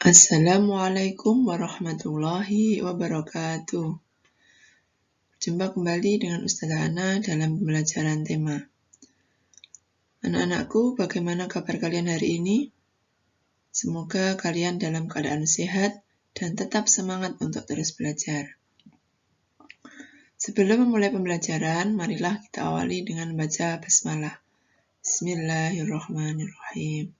Assalamualaikum warahmatullahi wabarakatuh. Jumpa kembali dengan Ustazah Ana dalam pembelajaran tema. Anak-anakku, bagaimana kabar kalian hari ini? Semoga kalian dalam keadaan sehat dan tetap semangat untuk terus belajar. Sebelum memulai pembelajaran, marilah kita awali dengan membaca basmalah. Bismillahirrahmanirrahim.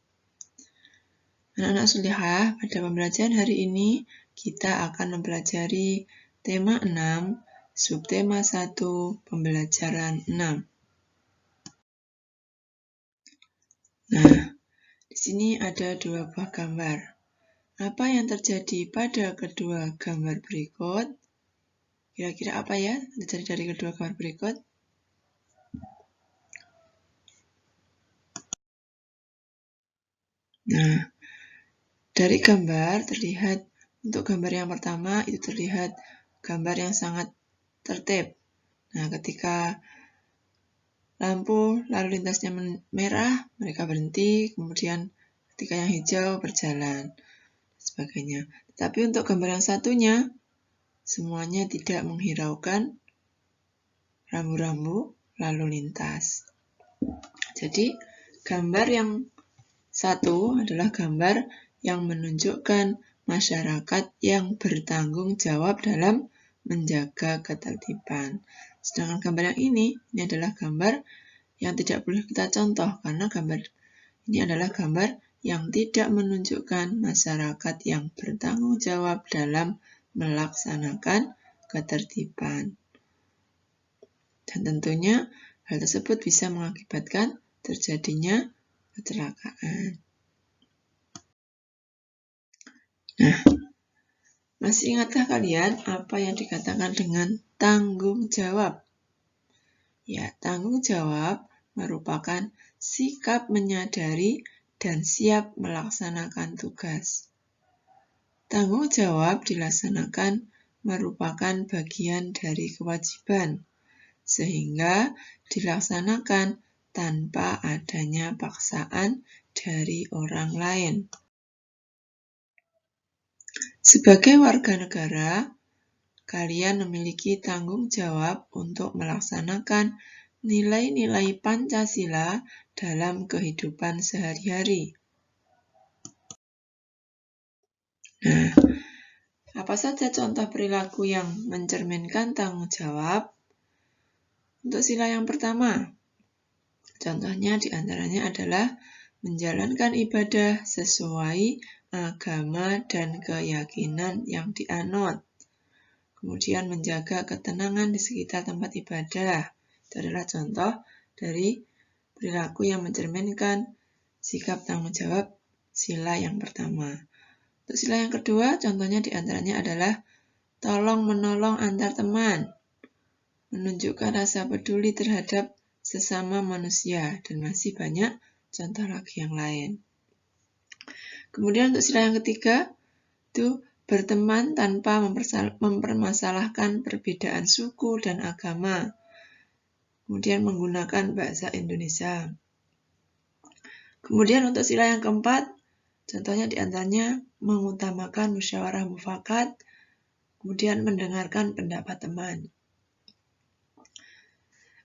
Anak-anak sulihah, pada pembelajaran hari ini kita akan mempelajari tema 6, subtema 1, pembelajaran 6. Nah, di sini ada dua buah gambar. Apa yang terjadi pada kedua gambar berikut? Kira-kira apa ya yang terjadi dari kedua gambar berikut? Nah, dari gambar terlihat, untuk gambar yang pertama itu terlihat gambar yang sangat tertib. Nah, ketika lampu lalu lintasnya merah, mereka berhenti, kemudian ketika yang hijau berjalan, sebagainya. Tetapi untuk gambar yang satunya, semuanya tidak menghiraukan rambu-rambu lalu lintas. Jadi, gambar yang satu adalah gambar yang menunjukkan masyarakat yang bertanggung jawab dalam menjaga ketertiban. Sedangkan gambar yang ini adalah gambar yang tidak boleh kita contoh, karena gambar ini adalah gambar yang tidak menunjukkan masyarakat yang bertanggung jawab dalam melaksanakan ketertiban. Dan tentunya hal tersebut bisa mengakibatkan terjadinya kecelakaan. Nah, masih ingatkah kalian apa yang dikatakan dengan tanggung jawab? Ya, tanggung jawab merupakan sikap menyadari dan siap melaksanakan tugas. Tanggung jawab dilaksanakan merupakan bagian dari kewajiban, sehingga dilaksanakan tanpa adanya paksaan dari orang lain. Sebagai warga negara, kalian memiliki tanggung jawab untuk melaksanakan nilai-nilai Pancasila dalam kehidupan sehari-hari. Nah, apa saja contoh perilaku yang mencerminkan tanggung jawab? Untuk sila yang pertama, contohnya diantaranya adalah menjalankan ibadah sesuai agama dan keyakinan yang dianut. Kemudian menjaga ketenangan di sekitar tempat ibadah. Itu adalah contoh dari perilaku yang mencerminkan sikap tanggung jawab sila yang pertama. Untuk sila yang kedua, contohnya diantaranya adalah tolong-menolong antar teman, menunjukkan rasa peduli terhadap sesama manusia, dan masih banyak contoh lagi yang lain. Kemudian untuk sila yang ketiga, itu berteman tanpa mempermasalahkan perbedaan suku dan agama. Kemudian menggunakan bahasa Indonesia. Kemudian untuk sila yang keempat, contohnya diantaranya mengutamakan musyawarah mufakat, kemudian mendengarkan pendapat teman.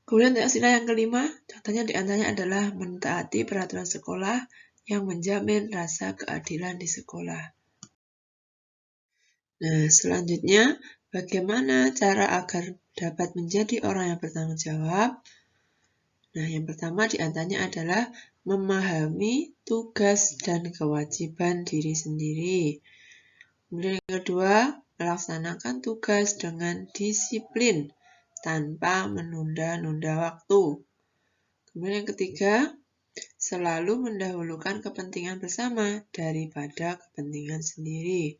Kemudian untuk sila yang kelima, contohnya diantaranya adalah mentaati peraturan sekolah yang menjamin rasa keadilan di sekolah. Nah, selanjutnya, bagaimana cara agar dapat menjadi orang yang bertanggung jawab? Nah, yang pertama diantaranya adalah memahami tugas dan kewajiban diri sendiri. Kemudian yang kedua, melaksanakan tugas dengan disiplin tanpa menunda-nunda waktu. Kemudian yang ketiga, selalu mendahulukan kepentingan bersama daripada kepentingan sendiri.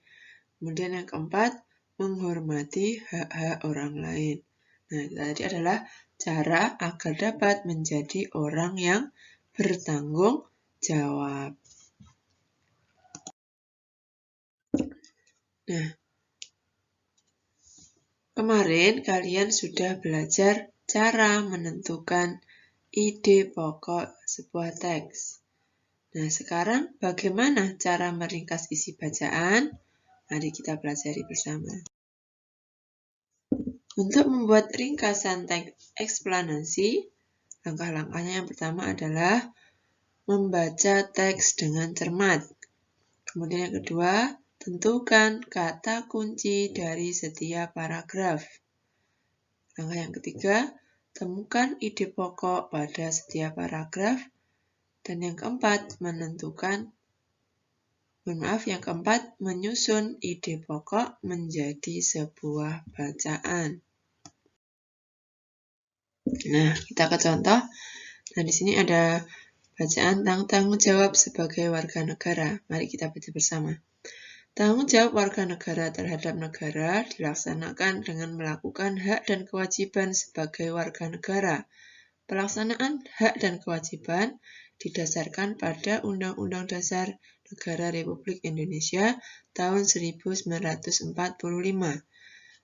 Kemudian yang keempat, menghormati hak-hak orang lain. Nah, itu tadi adalah cara agar dapat menjadi orang yang bertanggung jawab. Nah, kemarin kalian sudah belajar cara menentukan ide pokok sebuah teks. Nah, sekarang bagaimana cara meringkas isi bacaan? Mari kita pelajari bersama. Untuk membuat ringkasan teks eksplanasi, langkah-langkahnya yang pertama adalah membaca teks dengan cermat. Kemudian yang kedua, tentukan kata kunci dari setiap paragraf. Langkah yang ketiga, temukan ide pokok pada setiap paragraf. Dan yang keempat, menyusun ide pokok menjadi sebuah bacaan. Nah, kita ke contoh. Nah, di sini ada bacaan tentang tanggung jawab sebagai warga negara. Mari kita baca bersama. Tanggung jawab warga negara terhadap negara dilaksanakan dengan melakukan hak dan kewajiban sebagai warga negara. Pelaksanaan hak dan kewajiban didasarkan pada Undang-Undang Dasar Negara Republik Indonesia tahun 1945.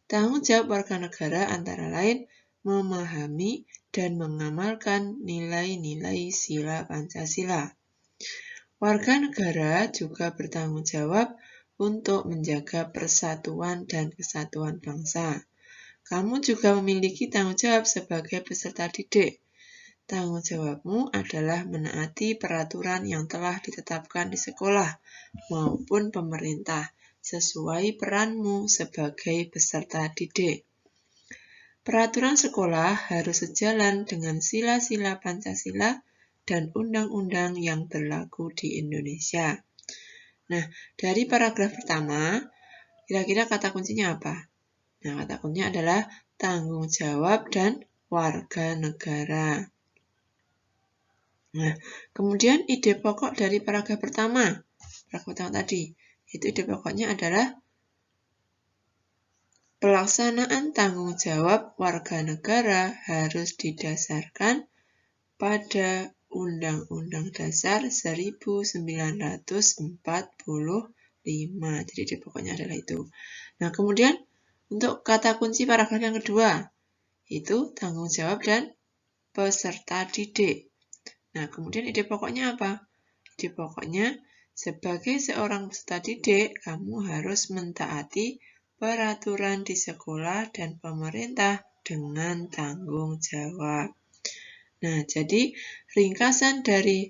Tanggung jawab warga negara antara lain memahami dan mengamalkan nilai-nilai sila Pancasila. Warga negara juga bertanggung jawab untuk menjaga persatuan dan kesatuan bangsa. Kamu juga memiliki tanggung jawab sebagai peserta didik. Tanggung jawabmu adalah menaati peraturan yang telah ditetapkan di sekolah maupun pemerintah sesuai peranmu sebagai peserta didik. Peraturan sekolah harus sejalan dengan sila-sila Pancasila dan undang-undang yang berlaku di Indonesia. Nah, dari paragraf pertama, kira-kira kata kuncinya apa? Nah, kata kuncinya adalah tanggung jawab dan warga negara. Nah, kemudian ide pokok dari paragraf pertama tadi, itu ide pokoknya adalah pelaksanaan tanggung jawab warga negara harus didasarkan pada Undang-Undang Dasar 1945. Jadi ide pokoknya adalah itu. Nah, kemudian untuk kata kunci paragraf yang kedua, itu tanggung jawab dan peserta didik. Nah, kemudian ide pokoknya apa? Ide pokoknya, sebagai seorang peserta didik, kamu harus mentaati peraturan di sekolah dan pemerintah dengan tanggung jawab. Nah, jadi ringkasan dari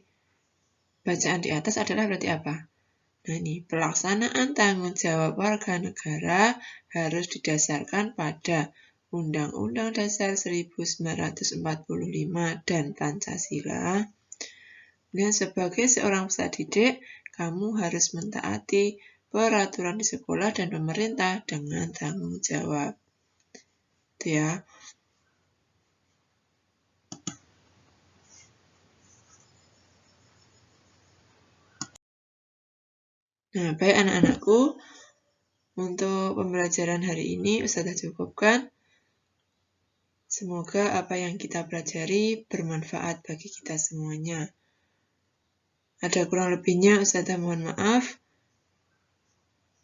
bacaan di atas adalah berarti apa? Nah, ini pelaksanaan tanggung jawab warga negara harus didasarkan pada Undang-Undang Dasar 1945 dan Pancasila. Dan sebagai seorang peserta didik, kamu harus mentaati peraturan di sekolah dan pemerintah dengan tanggung jawab. Itu ya. Nah, baik anak-anakku, untuk pembelajaran hari ini Ustazah cukupkan. Semoga apa yang kita pelajari bermanfaat bagi kita semuanya. Ada kurang lebihnya Ustazah mohon maaf.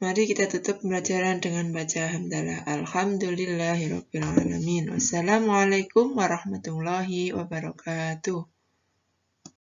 Mari kita tutup pembelajaran dengan baca hamdalah. Alhamdulillahirabbil alamin. Wassalamualaikum warahmatullahi wabarakatuh.